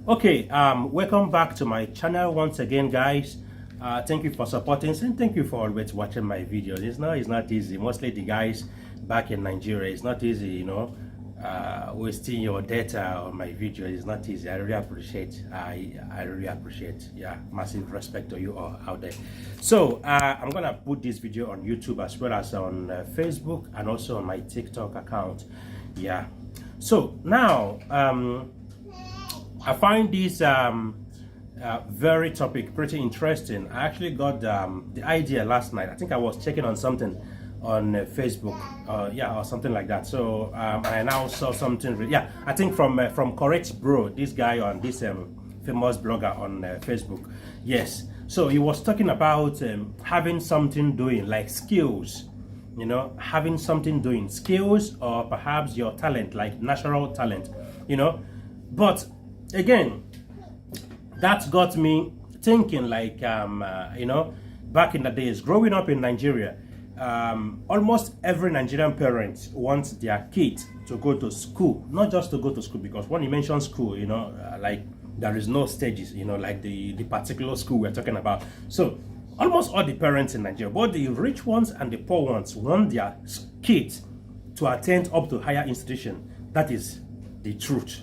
Okay, welcome back to my channel once again, guys. Thank you for supporting and thank you for always watching my videos. It's not easy. Mostly the guys back in Nigeria, it's not easy, wasting your data on my video is not easy. I really appreciate. I really appreciate. Yeah, massive respect to you all out there. So I'm gonna put this video on YouTube as well as on Facebook and also on my TikTok account. Yeah. So now I find this very topic pretty interesting. I actually got the idea last night. I think I was checking on something on Facebook, or something like that. So I now saw something. I think from Correct Bro, this guy on this famous blogger on Facebook. Yes. So he was talking about having something doing, like skills. Having something doing, skills, or perhaps your talent, like natural talent. But again, that got me thinking, like back in the days growing up in Nigeria, almost every Nigerian parent wants their kid to go to school, not just to go to school, because when you mention school, like there is no stages, like the particular school we're talking about. So almost all the parents in Nigeria, both the rich ones and the poor ones, want their kids to attend up to higher institution. That is the truth.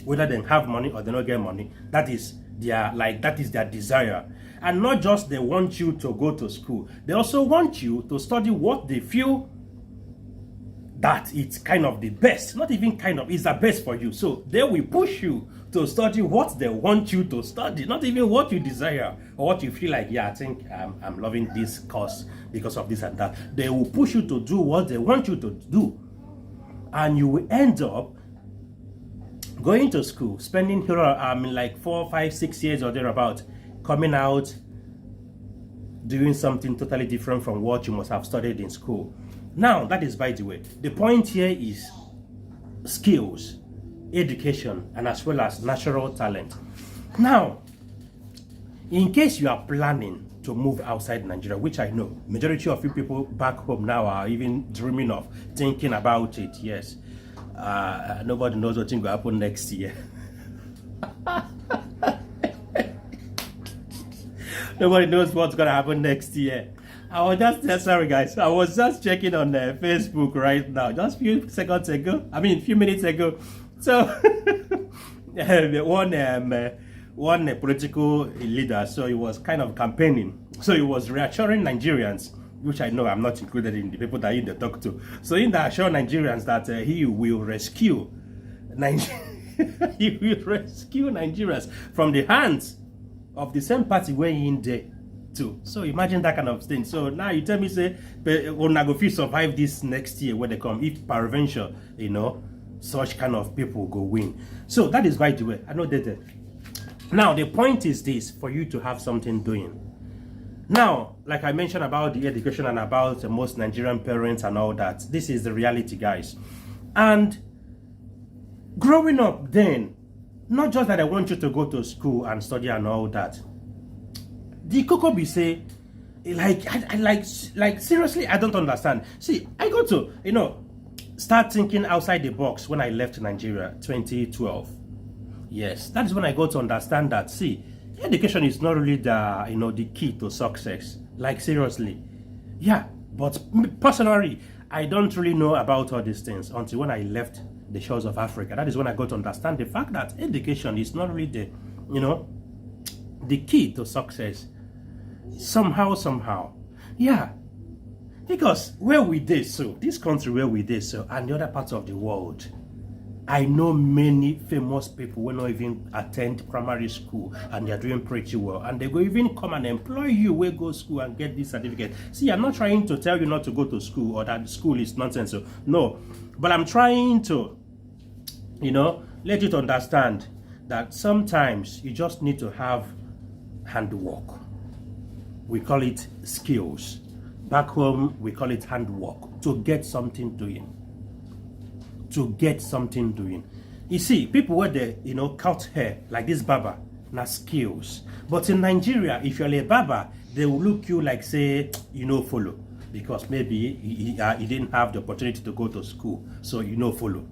Whether they have money or they don't get money, that is their desire. And not just they want you to go to school, they also want you to study what they feel that it's kind of the best, not even kind of, it's the best for you. So they will push you to study what they want you to study, not even what you desire or what you feel like, yeah, I think I'm loving this course because of this and that. They will push you to do what they want you to do. And you will end up going to school, spending like 4, 5, 6 years or thereabout, coming out doing something totally different from what you must have studied in school. Now, that is by the way. The point here is skills, education, and as well as natural talent. Now, in case you are planning to move outside Nigeria, which I know majority of you people back home now are even dreaming of, thinking about it, yes. Nobody knows what will happen next year. Nobody knows what's gonna happen next year. I was just sorry guys. I was just checking on Facebook right now, just a few seconds ago. I mean, a few minutes ago. So one political leader, so he was kind of campaigning. So he was reassuring Nigerians, which I know I'm not included in the people that he talk to. So in that, assure Nigerians that he will rescue he will rescue Nigerians from the hands of the same party where he in there too. So imagine that kind of thing. So now you tell me, say, Onagofi survive this next year when they come, if peradventure, such kind of people go win. So that is by the way. I know that. Now the point is this: for you to have something doing. Now, like I mentioned about the education and about most Nigerian parents and all that, this is the reality, guys. And growing up then, not just that I want you to go to school and study and all that. The Coco be say, like seriously, I don't understand. See, I got to, start thinking outside the box when I left Nigeria, 2012. Yes, that is when I got to understand that, see, education is not really the key to success. Like seriously. Yeah, but personally, I don't really know about all these things until when I left the shores of Africa. That is when I got to understand the fact that education is not really the key to success. Somehow. Yeah. Because where we did so, this country where we did so, and the other parts of the world, I know many famous people will not even attend primary school and they're doing pretty well. And they go even come and employ you where go school and get this certificate. See, I'm not trying to tell you not to go to school or that school is nonsense. So, no. But I'm trying to, let you to understand that sometimes you just need to have handwork. We call it skills. Back home, we call it handwork to get something doing. To get something doing. You see, people where they, cut hair, like this barber, na skills. But in Nigeria, if you're a barber, they will look you like, say, follow. Because maybe he didn't have the opportunity to go to school. So, follow.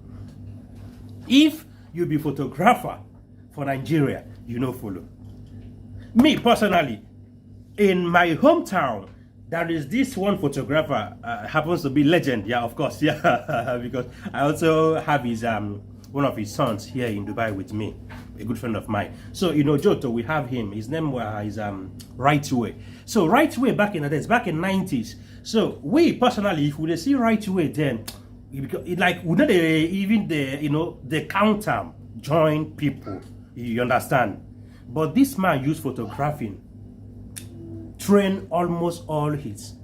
If you be photographer, for Nigeria, you know follow. Me personally, in my hometown, there is this one photographer, happens to be legend, yeah, of course, yeah, because I also have his one of his sons here in Dubai with me, a good friend of mine. So you know, Joto, we have him. His name is Right Way. So Right Way back in the days, back in 90s. So we personally, if we see Right Way, then like we not even the counter join people. You understand? But this man used photographing, train almost all his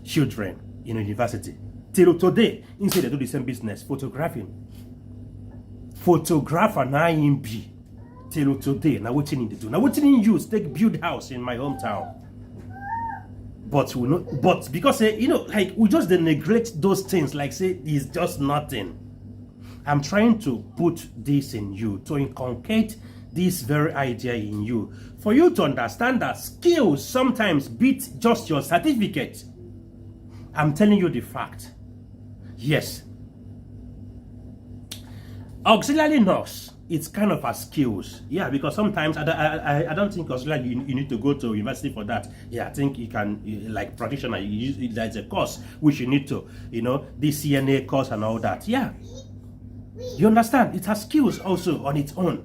children in university. Till today, instead they do the same business, photographing. Photographer na him be. Till today, now what you do? Now what you use take build house in my hometown. But we know, but because like we just neglect those things, like say it's just nothing. I'm trying to put this in you to inculcate this very idea in you, for you to understand that skills sometimes beat just your certificate. I'm telling you the fact. Yes. Auxiliary nurse, it's kind of a skills. Yeah, because sometimes I don't think auxiliary you need to go to university for that. Yeah, I think you can, like practitioner, there's a course which you need to, the CNA course and all that. Yeah. You understand? It has skills also on its own.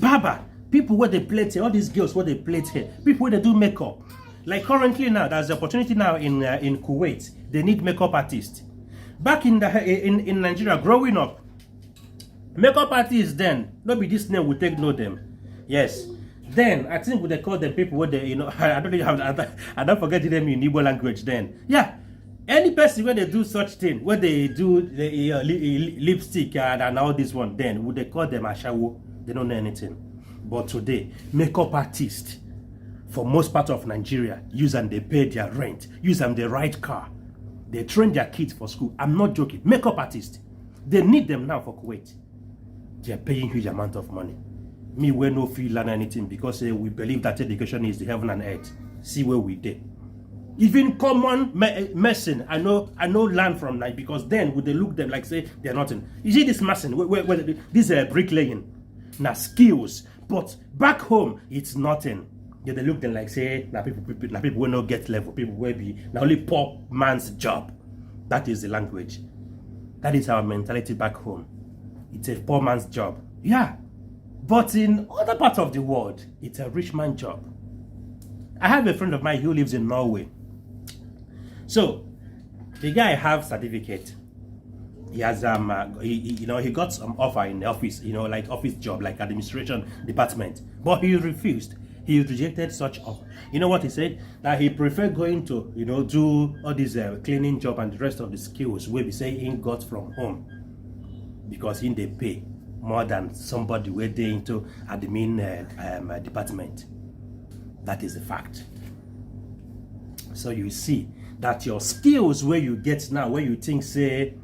Barber, people where they plait hair, all these girls where they plait hair, people where they do makeup. Like currently now, there's the opportunity now in Kuwait. They need makeup artists. Back in Nigeria, growing up, makeup artists then, not be this name we take know them. Yes. Then I think they call them people where they, I don't have, I don't forget the name in Igbo language then. Yeah. Any person where they do such thing, where they do the lipstick and all this one, then would they call them ashawo? They don't know anything. But today, makeup artists, for most part of Nigeria, use and they pay their rent, use them the right car. They train their kids for school. I'm not joking. Makeup artists, they need them now for Kuwait. They are paying huge amount of money. Me, we no feel learn anything because we believe that education is the heaven and earth. See where we did. Even common medicine, I know learn from that, because then would they look them like say they're nothing. You see this medicine, this bricklaying, now skills, but back home it's nothing. Yeah, they look them like say now people will not get level, people will be now only poor man's job. That is the language. That is our mentality back home. It's a poor man's job. Yeah. But in other parts of the world, it's a rich man's job. I have a friend of mine who lives in Norway. So the guy have certificate. He has he got some offer in the office, like office job, like administration department. But he refused. He rejected such offer. You know what he said? That he preferred going to, do all this cleaning job and the rest of the skills where we say he got from home. Because they pay more than somebody where they into admin department. That is a fact. So you see that your skills where you get now, where you think say,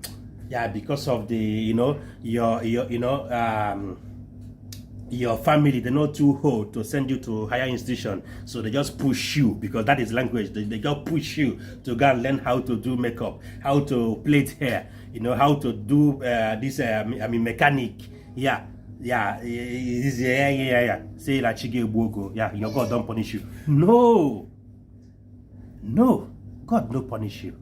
yeah, because of the your family, they're not too old to send you to higher institution, so they just push you, because that is language. They just push you to go and learn how to do makeup, how to plait hair, how to do this mechanic. Yeah. Say like Chige Bogo. Yeah, your God don't punish you. No, God no punish you.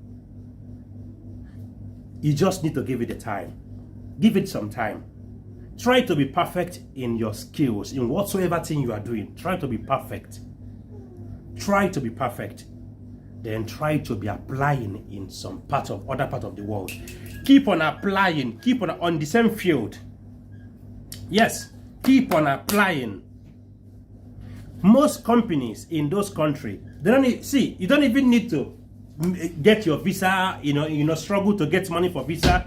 You just need to give it a time. Give it some time. Try to be perfect in your skills, in whatsoever thing you are doing. Try to be perfect. Try to be perfect. Then try to be applying in some other part of the world. Keep on applying. Keep on the same field. Yes, keep on applying. Most companies in those countries, they don't you don't even need to get your visa, struggle to get money for visa,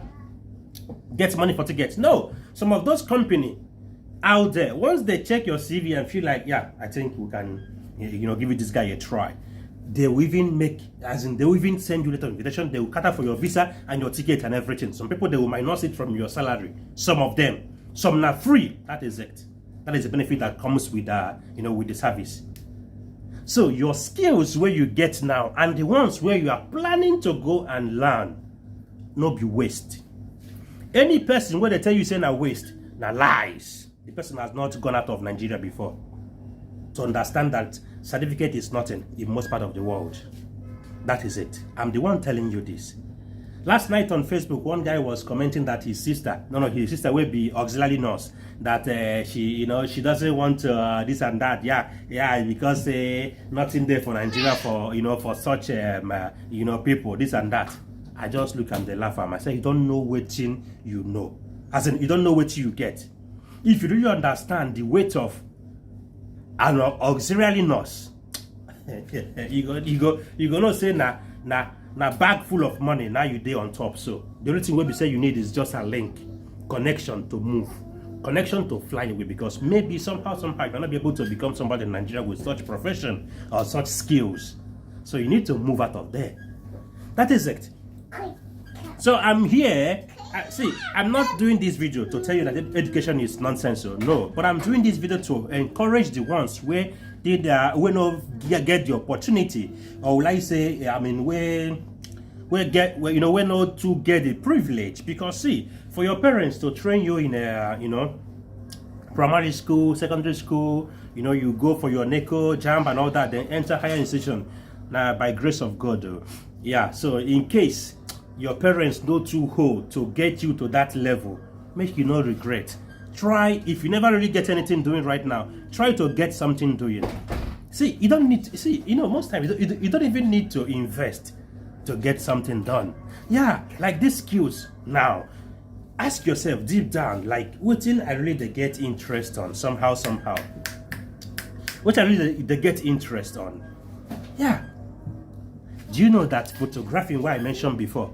get money for tickets. No, some of those companies out there, once they check your CV and feel like, yeah, I think we can, give this guy a try, they will even they will even send you a letter of invitation. They will cater for your visa and your ticket and everything. Some people, they will minus it from your salary. Some of them. Some are free. That is it. That is the benefit that comes with with the service. So your skills where you get now and the ones where you are planning to go and learn, no be waste. Any person where they tell you say na waste, na lies. the person has not gone out of Nigeria before to understand that certificate is nothing in most part of the world. That is it. I'm the one telling you this. Last night on Facebook, one guy was commenting that his sister will be auxiliary nurse, that she doesn't want this and that, because nothing there for Nigeria for for such people, this and that. I just look and they laugh at myself. You don't know what you know, as in you don't know what you get. If you really understand the weight of an auxiliary nurse, you go not say na bag full of money. Now you day on top. So the only thing we say you need is just a link, connection to move, connection to fly away, because maybe somehow you cannot be able to become somebody in Nigeria with such profession or such skills. So you need to move out of there. That is it. So I'm here. See, I'm not doing this video to tell you that education is nonsense, no. But I'm doing this video to encourage the ones where they not get the opportunity, or will I say, I mean, where not to get the privilege. Because see, for your parents to train you in a primary school, secondary school, you go for your NECO, JAMB and all that, then enter higher institution. Now, by grace of God, yeah. So in case your parents go too hold to get you to that level, make you no regret. Try, if you never really get anything doing right now, try to get something doing. See, you don't need to, see, most times you don't even need to invest to get something done. Yeah, like these skills now. Ask yourself deep down, like, what I really get interest on somehow. What I really they get interest on. Yeah. Do you know that photographing, what I mentioned before,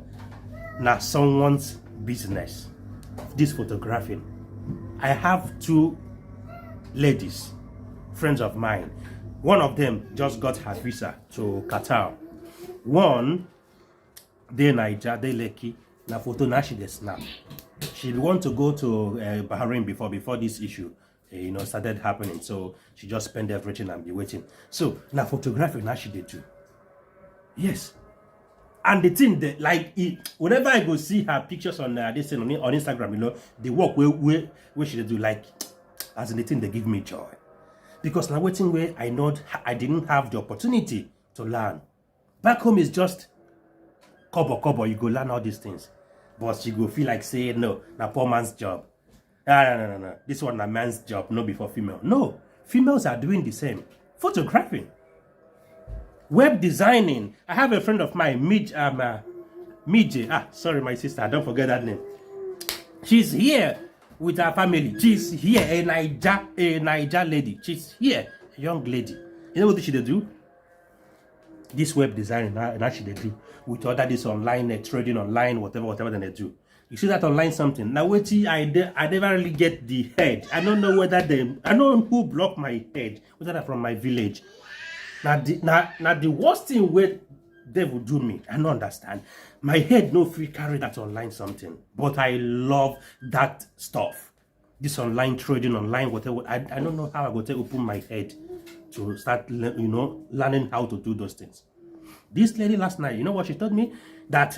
now someone's business? This photographing. I have two ladies, friends of mine. One of them just got her visa to Qatar. One, they Niger, they Lekki. Now photo now she snap. She want to go to Bahrain before this issue started happening. So she just spent everything and be waiting. So now photography now she did too. Yes. And the thing that, like, whenever I go see her pictures on this thing on Instagram, the work where she do, like, as in the thing, they give me joy. Because now waiting where I know I didn't have the opportunity to learn. Back home is just cover, you go learn all these things. But you go feel like saying, no, na poor man's job. No. This one a man's job, no before female. No, females are doing the same. Photographing. Web designing. I have a friend of mine, Mije. Sorry, my sister. Don't forget that name. She's here with her family. She's here, a Niger lady. She's here, a young lady. You know what she do? This web designing, and actually they do with other this online trading online, whatever they do. You see that online something. Now wait, I never really get the head. I don't know whether I don't know who blocked my head, whether they're from my village. Now the worst thing where they will do me, I don't understand. My head no free carry that online something, but I love that stuff. This online trading, online whatever. I don't know how I go to open my head to start learning how to do those things. This lady last night, you know what she told me? That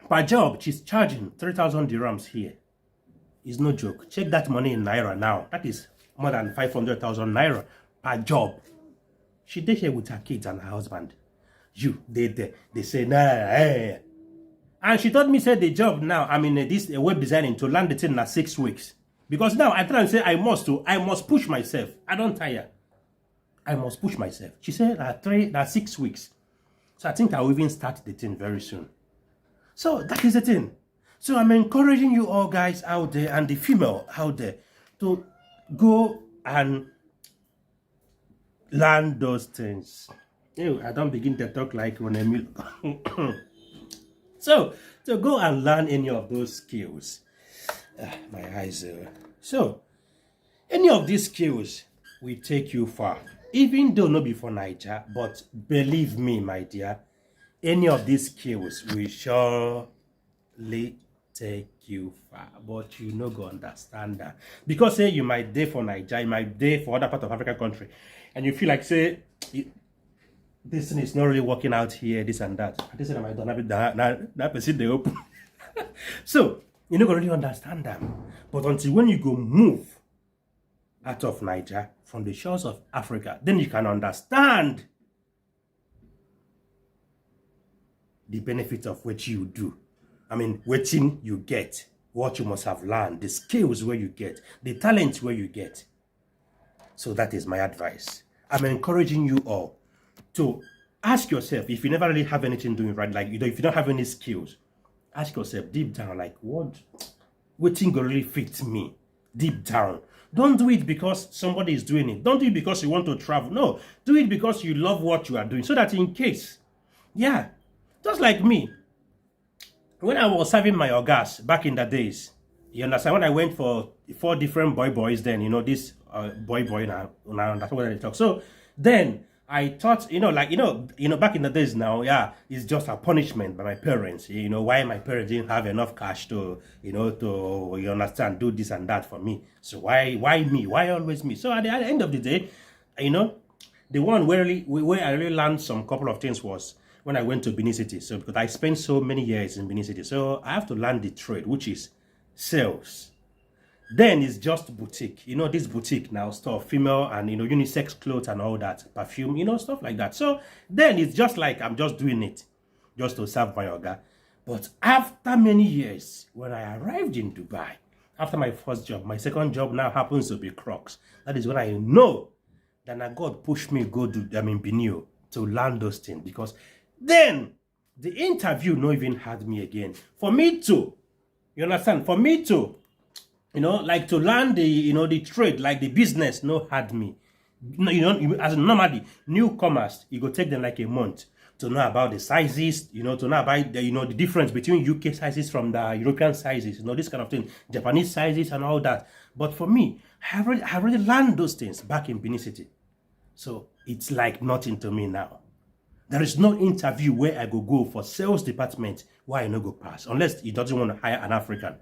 per job she's charging 3,000 dirhams here. It's no joke. Check that money in naira now. That is more than 500,000 naira per job. She did here with her kids and her husband. They say, nah. And she told me, said the job now, this web designing to learn the thing in 6 weeks. Because now I try and say I must push myself. I don't tire. I must push myself. She said that 6 weeks. So I think I'll even start the thing very soon. So that is the thing. So I'm encouraging you all guys out there and the female out there to go and learn those things. Ew, I don't begin to talk like when I'm So to go and learn any of those skills. My eyes. So any of these skills will take you far. Even though not before Niger, but believe me, my dear, any of these skills will surely take you far. But you no go understand that. Because say you might day for Niger, you might day for other part of African country, and you feel like say this thing is not really working out here, this and that. This is my that person they open. So you not gonna really understand them. But until when you go move out of Niger, from the shores of Africa, then you can understand the benefit of what you do. I mean, waiting you get, what you must have learned, the skills where you get, the talent where you get. So that is my advice. I'm encouraging you all to ask yourself, if you never really have anything doing right, like, if you don't have any skills, ask yourself deep down, like, what thing really fits me deep down. Don't do it because somebody is doing it. Don't do it because you want to travel. No, do it because you love what you are doing, so that in case, yeah, just like me, when I was serving my ogas back in the days, you understand, when I went for 4 different boys then, this boy now, that's what I talk. So then I thought, back in the days now, yeah, it's just a punishment by my parents. Why my parents didn't have enough cash to, you understand, do this and that for me. So why me? Why always me? So at the end of the day, the one where I really learned some couple of things was when I went to Benin City. So because I spent so many years in Benin City, so I have to learn the trade, which is sales. Then it's just boutique. This boutique now store female and unisex clothes and all that, perfume, stuff like that. So then it's just like I'm just doing it just to serve my oga. But after many years, when I arrived in Dubai, after my first job, my second job now happens to be Crocs. That is when I know that now God pushed me go to Benin to learn those things, because then the interview not even had me again. For me to, you understand? For me to, like to learn the, the trade, like the business, no had me. As normally, newcomers, it go take them like a month to know about the sizes, to know about the, the difference between UK sizes from the European sizes, this kind of thing, Japanese sizes and all that. But for me, I already learned those things back in Benin City. So it's like nothing to me now. There is no interview where I go for sales department where I no go pass, unless he doesn't want to hire an African.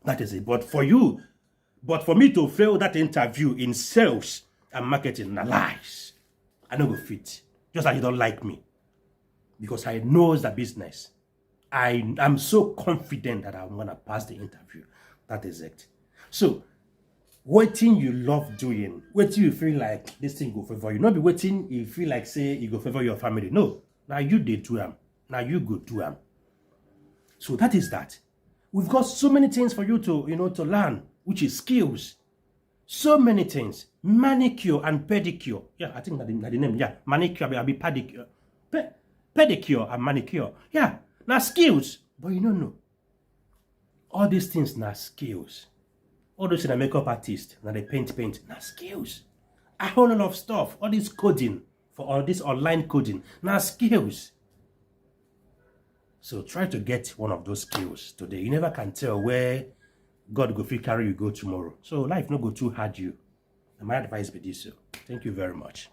That is it. But for me to fail that interview in sales and marketing, na lies. I no go fit. Just like you don't like me. Because I know the business. I'm so confident that I'm going to pass the interview. That is it. So, waiting you love doing, waiting you feel like this thing go favor you. Not be waiting you feel like say you go favor your family. No. Now you did do them. Now you go do them. So that is that. We've got so many things for you to, to learn, which is skills. So many things. Manicure and pedicure. Yeah, I think that's the name. Yeah, manicure, I'll be pedicure. Pedicure and manicure. Yeah, now skills. But you don't know. All these things now skills. All those in a makeup artist, now they paint, now skills. A whole lot of stuff. All this coding, for all this online coding, now skills. So try to get one of those skills today. You never can tell where God go fit carry you go tomorrow. So life no go too hard you. And my advice be this. So thank you very much.